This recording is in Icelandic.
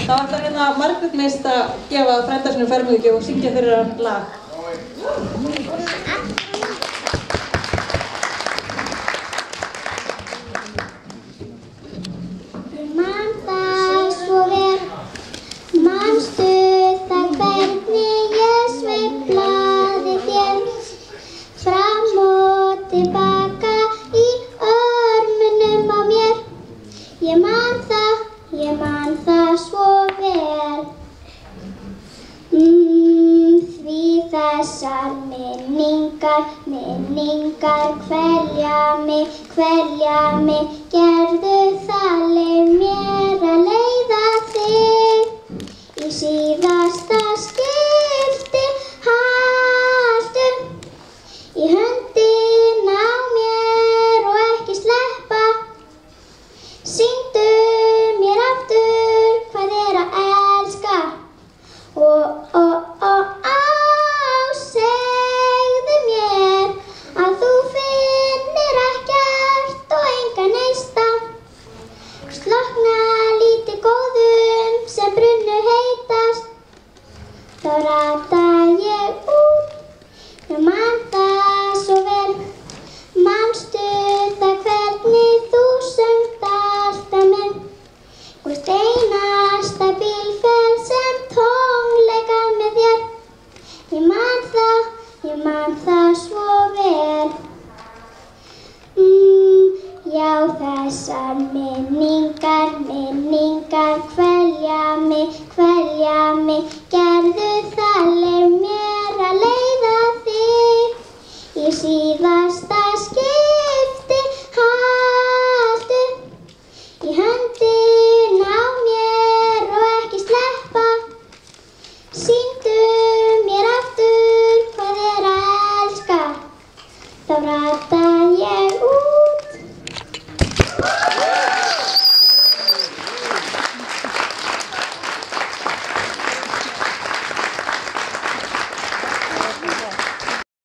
Þá ætlar hérna Margrét Mist að gefa frænda sínum fermingargjöf og syngja fyrir hann lag. Ég man það svo vel, manstu það hvernig ég sveiflaði þér fram og tilbaka í örmunum á mér. Ég man það svo vel. Því þessar minningar kvelja mig, gerðu það leið mér.